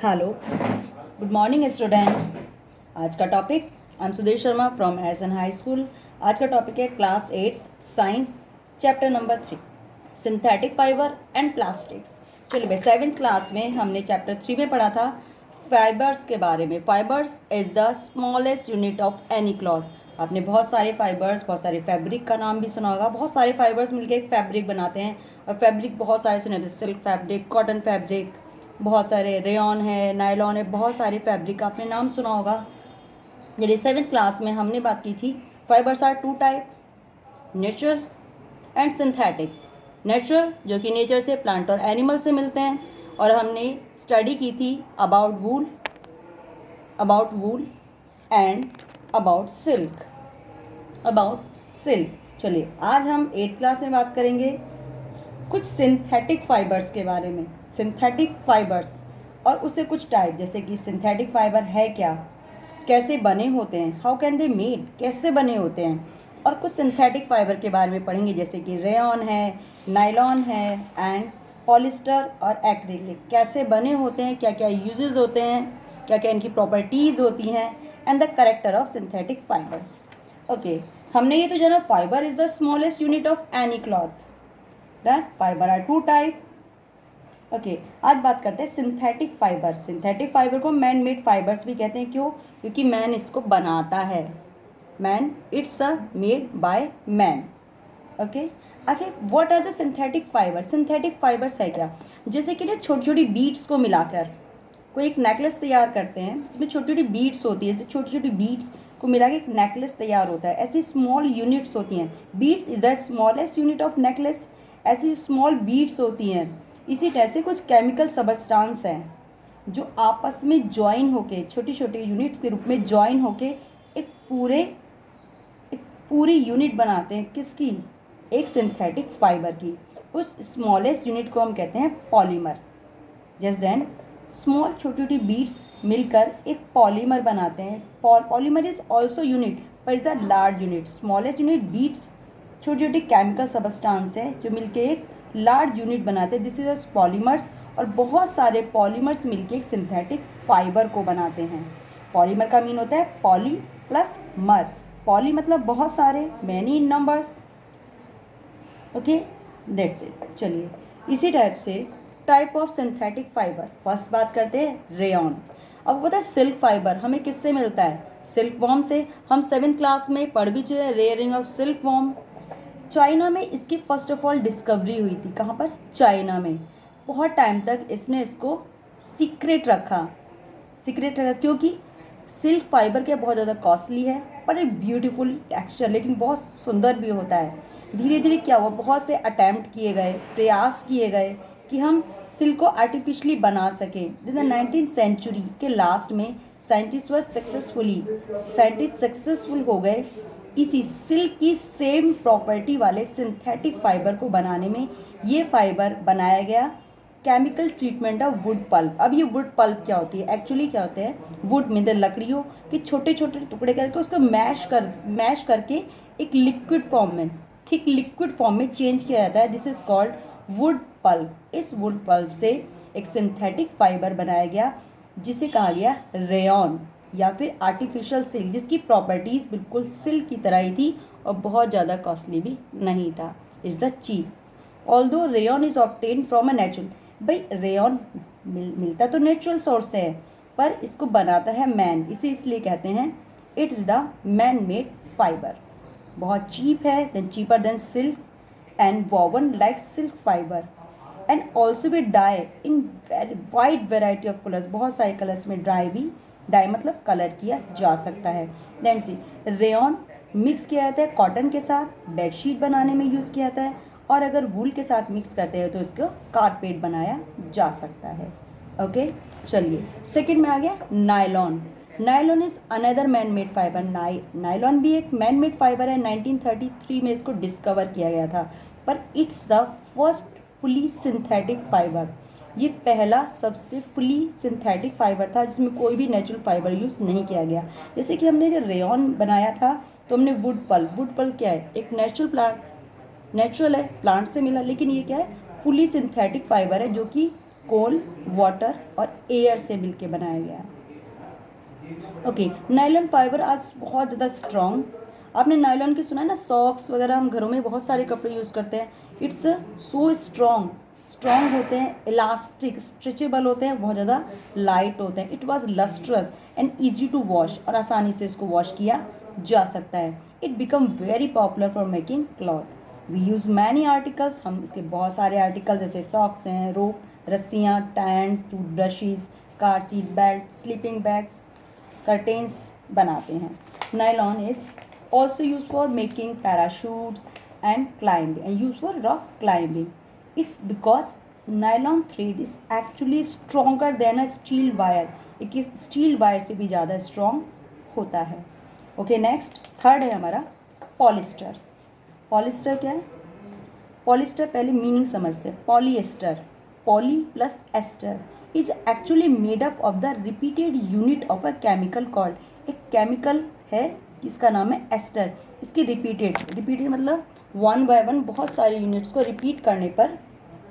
Hello, good morning student. आज का topic I am Sudhir Sharma from S N high school. आज का टॉपिक है class 8 science chapter number 3 synthetic fibre and plastics. चलिए भाई, 7th क्लास में हमने चैप्टर 3 में पढ़ा था फाइबर्स के बारे में। Fibres is the smallest unit of any cloth. आपने बहुत सारे फाइबर्स, बहुत सारे फैब्रिक का नाम भी सुना होगा। बहुत सारे फाइबर्स मिलकर एक फैब्रिक बनाते हैं और फैब्रिक बहुत सारे सुने थे, सिल्क फैब्रिक, कॉटन फैब्रिक, बहुत सारे रेयॉन है, नायलॉन है, बहुत सारे फैब्रिक का आपने नाम सुना होगा। चलिए 7th क्लास में हमने बात की थी fibres are 2 type, natural and synthetic. Natural जो कि नेचर से, प्लांट और एनिमल से मिलते हैं, और हमने स्टडी की थी about wool and about silk. चलिए आज हम 8th क्लास में बात करेंगे कुछ सिंथेटिक फाइबर्स के बारे में। सिंथेटिक फाइबर्स और उससे कुछ टाइप, जैसे कि सिंथेटिक फाइबर है क्या, कैसे बने होते हैं, हाउ कैन दे मेड, कैसे बने होते हैं, और कुछ सिंथेटिक फाइबर के बारे में पढ़ेंगे जैसे कि रेयॉन है, नायलॉन है एंड पॉलिस्टर और एक्रिलिक, कैसे बने होते हैं, क्या क्या यूजेस होते हैं, क्या क्या इनकी प्रॉपर्टीज़ होती हैं, and the character of synthetic fibres. Okay, हमने ये तो जाना fibre is the smallest unit of any cloth. That fibre are 2 type. Okay, आज बात करते हैं सिंथेटिक फाइबर। सिंथेटिक फाइबर को मैन मेड फाइबर्स भी कहते हैं। क्यों? क्योंकि मैन इसको बनाता है। Man, it's a made by man. Okay, आखिर what are the synthetic fibre? Synthetic fibres है क्या? जैसे कि ना छोटी छोटी बीड्स को मिलाकर कोई एक नेकलेस तैयार करते हैं, जिसमें छोटी छोटी बीड्स होती है, जैसे छोटी छोटी बीड्स को मिला के एक नेकलेस तैयार होता है। ऐसी स्मॉल यूनिट्स होती हैं। Beads is the smallest unit of necklace. ऐसी स्मॉल बीड्स होती हैं। इसी तरह से कुछ केमिकल सबस्टांस हैं जो आपस में ज्वाइन होके, छोटी छोटी यूनिट्स के रूप में ज्वाइन होके एक पूरी यूनिट बनाते हैं। किसकी? एक सिंथेटिक फाइबर की। उस स्मॉलेस्ट यूनिट को हम कहते हैं पॉलीमर। जस्ट देन स्मॉल छोटी छोटी बीड्स मिलकर एक पॉलीमर बनाते हैं। पॉलीमर इज ऑल्सो यूनिट पर is a large unit. Smallest unit beads छोटी छोटी केमिकल सबस्टांस है जो मिलके एक लार्ज यूनिट बनाते हैं। This is a polymers. और बहुत सारे पॉलीमर्स मिलके एक सिंथेटिक फाइबर को बनाते हैं। पॉलीमर का मीन होता है पॉली प्लस मर। पॉली मतलब बहुत सारे, many in numbers. Okay, that's it. चलिए इसी टाइप से type of synthetic fibre first बात करते हैं रेयॉन। अब पता है सिल्क फाइबर हमें किससे मिलता है? सिल्क वॉर्म से। हम 7th क्लास में पढ़ भी चुके हैं rearing of silk worm. China में इसकी फर्स्ट ऑफ ऑल डिस्कवरी हुई थी। कहाँ पर? चाइना में। बहुत टाइम तक इसने इसको सीक्रेट रखा क्योंकि सिल्क फाइबर क्या बहुत ज़्यादा कॉस्टली है, पर एक ब्यूटीफुल टेक्सचर, लेकिन बहुत सुंदर भी होता है। धीरे धीरे क्या हुआ, बहुत से अटैम्प्ट किए गए, प्रयास किए गए कि हम सिल्क को आर्टिफिशियली बना सकें। इन द 19th सेंचुरी के लास्ट में साइंटिस्ट सक्सेसफुल हो गए इसी सिल्क की सेम प्रॉपर्टी वाले सिंथेटिक फाइबर को बनाने में। ये फाइबर बनाया गया chemical treatment of wood pulp. अब ये वुड पल्प क्या होती है? एक्चुअली क्या होते हैं, वुड में लकड़ियों के छोटे छोटे टुकड़े करके उसको मैश करके एक लिक्विड फॉर्म में, थिक लिक्विड फॉर्म में चेंज किया जाता है। This is called wood pulp. इस वुड पल्प से एक सिंथेटिक फाइबर बनाया गया जिसे कहा गया रेयॉन या फिर आर्टिफिशियल सिल्क, जिसकी प्रॉपर्टीज़ बिल्कुल सिल्क की तरह ही थी और बहुत ज़्यादा कॉस्टली भी नहीं था। Is the cheap although rayon is obtain from a natural. भाई रेयॉन मिलता तो नेचुरल सोर्स से है, पर इसको बनाता है मैन, इसे इसलिए कहते हैं it is the man made fibre. बहुत चीप है, then cheaper than silk and woven like silk fibre and also भी dye in wide variety of colours. बहुत सारे कलर्स में डाई मतलब कलर किया जा सकता है। देन सी रेयॉन मिक्स किया जाता है कॉटन के साथ, बेडशीट बनाने में यूज़ किया जाता है, और अगर वूल के साथ मिक्स करते हैं तो इसको कारपेट बनाया जा सकता है। ओके, चलिए सेकंड में आ गया nylon. Nylon is another man made fibre. Nylon भी एक मैन मेड फाइबर है। 1933 में इसको डिस्कवर किया गया था, पर it's the first fully synthetic fibre. ये पहला सबसे फुली सिंथेटिक फाइबर था जिसमें कोई भी नेचुरल फाइबर यूज़ नहीं किया गया। जैसे कि हमने जब रेयॉन बनाया था तो हमने वुड पल्प क्या है? एक नेचुरल है, प्लांट से मिला, लेकिन ये क्या है? फुली सिंथेटिक फाइबर है जो कि कोल, वाटर और एयर से मिलके बनाया गया है। ओके, नायलॉन फाइबर आज बहुत ज़्यादा स्ट्रॉन्ग। आपने नायलॉन की सुना है ना, सॉक्स वगैरह हम घरों में बहुत सारे कपड़े यूज़ करते हैं। इट्स सो स्ट्रॉन्ग होते हैं, इलास्टिक, स्ट्रेचेबल होते हैं, बहुत ज़्यादा लाइट होते हैं। It was lustrous and easy to wash, और आसानी से इसको वॉश किया जा सकता है। It become very popular for making cloth. We use many articles, हम इसके बहुत सारे आर्टिकल जैसे सॉक्स हैं, रोप, रस्सियाँ, tents, toothbrushes, car seat belt, sleeping bags, curtains बनाते हैं। Nylon is also use for making parachutes and climbing and use for rock climbing. It because nylon thread is actually stronger than a steel wire, एक steel wire से भी ज़्यादा strong होता है। Okay, next third है हमारा polyester. Polyester क्या है? पॉलिस्टर पहले मीनिंग समझते हैं। Polyester, poly plus ester, is actually made up of the repeated unit of a chemical called, एक केमिकल है इसका नाम है एस्टर। इसकी रिपीटेड मतलब 1 बाय 1 बहुत सारे यूनिट्स को रिपीट करने पर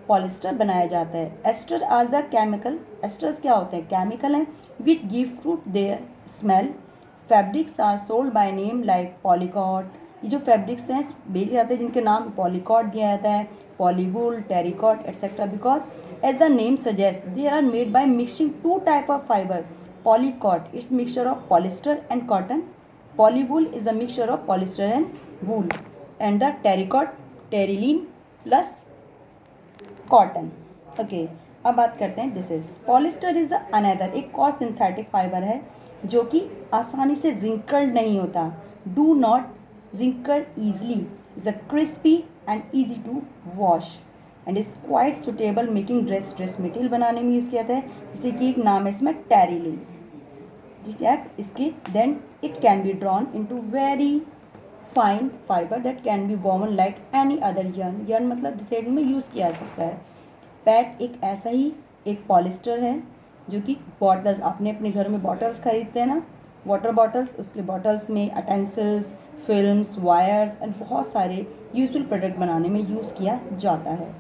पॉलिस्टर बनाया जाता है। Ester are the chemical, esters क्या होते हैं? केमिकल हैं which give fruit their smell. Fabrics are sold by name like polycot, ये जो फैब्रिक्स हैं बेचे जाते हैं जिनके नाम पॉलीकॉट दिया जाता है, polywool, terricot etcetera, because as the name suggests they are made by mixing two type of fiber. Polycot, it's mixture of polyester and cotton. Polywool is a mixture of polyester and wool. And the terrycot, terylene plus cotton. Okay, अब बात करते हैं this is polyester is another, एक और synthetic fibre है जो कि आसानी से रिंकल्ड नहीं होता। Do not wrinkle easily, is a crispy and easy to wash and is quite suitable making dress material बनाने में यूज़ किया जाता है। जैसे कि एक नाम है इसमें टेरिलिन, इसकी then it can be drawn into very fine fibre that can be woven like any other yarn. Yarn मतलब थ्रेड में यूज़ किया जा सकता है। पैट एक ऐसा ही एक पॉलिस्टर है जो कि बॉटल्स, आपने अपने घर में बॉटल्स खरीदते हैं ना, वाटर बॉटल्स, उसके बॉटल्स में अटेंसिल्स, फिल्म्स, वायर्स एंड बहुत सारे यूजफुल प्रोडक्ट बनाने में यूज़ किया जाता है।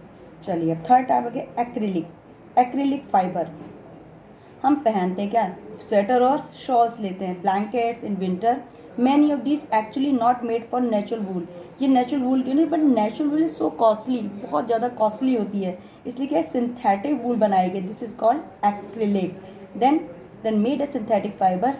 चलिए अब थर्ड टाइप है एक्रिलिक। एक्रिलिक फाइबर हम पहनते हैं क्या? स्वेटर और शॉल्स लेते हैं, blankets in winter. Many of this actually not made for natural wool, ये नेचुरल वूल क्यों नहीं, but natural wool is so costly, बहुत ज़्यादा कॉस्टली होती है, इसलिए क्या सिंथेटिक वूल बनाई गई। This is called acrylic. Then made a synthetic fibre,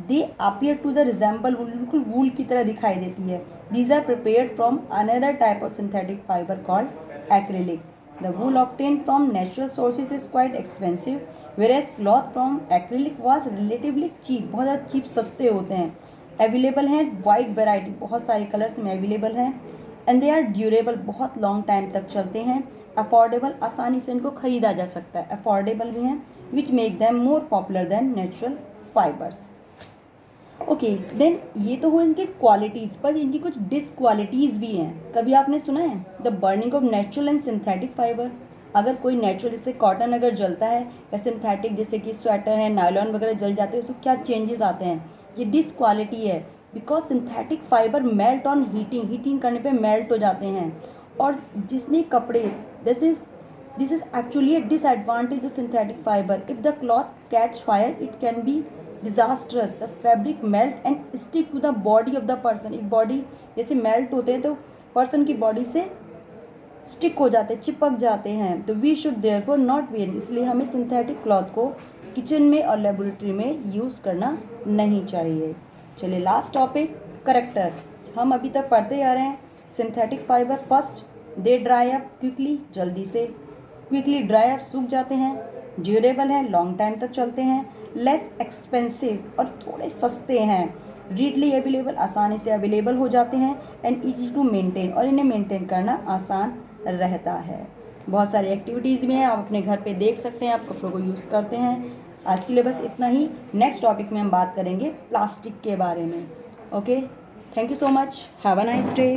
they appear to the resemble wool, बिल्कुल वूल की तरह दिखाई देती है। These are prepared from another type of synthetic fibre called acrylic. The wool obtained from natural sources is quite expensive, whereas cloth from acrylic was relatively cheap, बहुत ज़्यादा cheap, सस्ते होते हैं। अवेलेबल हैं वाइड वैरायटी, बहुत सारे colours में available हैं। एंड दे आर ड्यूरेबल, बहुत लॉन्ग टाइम तक चलते हैं। अफोर्डेबल, आसानी से इनको खरीदा जा सकता है, अफोर्डेबल भी हैं, which make them more popular than natural fibres. Okay, then ये तो हो इनकी क्वालिटीज़, पर इनकी कुछ डिसक्वालिटीज़ भी हैं। कभी आपने सुना है the burning of natural and synthetic fibre? अगर कोई नेचुरल जैसे कॉटन अगर जलता है या सिंथेटिक जैसे कि स्वेटर है, नायलॉन वगैरह जल जाते हैं, उसको क्या चेंजेस आते हैं? ये डिसक्वालिटी है, because synthetic fibre melt on heating करने पे मेल्ट हो जाते हैं। और जिसने कपड़े, this is actually a disadvantage of synthetic fibre. If the cloth catch fire it can be disastrous, the fabric melt and stick to the body of the person. एक body जैसे मेल्ट होते हैं तो पर्सन की body से stick हो जाते हैं, चिपक जाते हैं। तो we should therefore not wear, इसलिए हमें सिंथेटिक क्लॉथ को किचन में और लेबोरेटरी में यूज़ करना नहीं चाहिए। चलिए लास्ट टॉपिक, करेक्टर। हम अभी तक पढ़ते आ रहे हैं सिंथेटिक फाइबर। फर्स्ट, दे ड्राई अप क्विकली, जल्दी से क्विकली ड्राई अप, सूख जाते हैं। ड्यूरेबल हैं, लॉन्ग टाइम तक चलते हैं। लेस एक्सपेंसिव, और थोड़े सस्ते हैं। रीडली अवेलेबल, आसानी से अवेलेबल हो जाते हैं। एंड ईजी टू मेंटेन, और इन्हें मेंटेन करना आसान रहता है। बहुत सारी एक्टिविटीज़ भी हैं, आप अपने घर पे देख सकते हैं, आप कपड़ों को यूज़ करते हैं। आज के लिए बस इतना ही। नेक्स्ट टॉपिक में हम बात करेंगे प्लास्टिक के बारे में। Okay, thank you so much, have a nice day.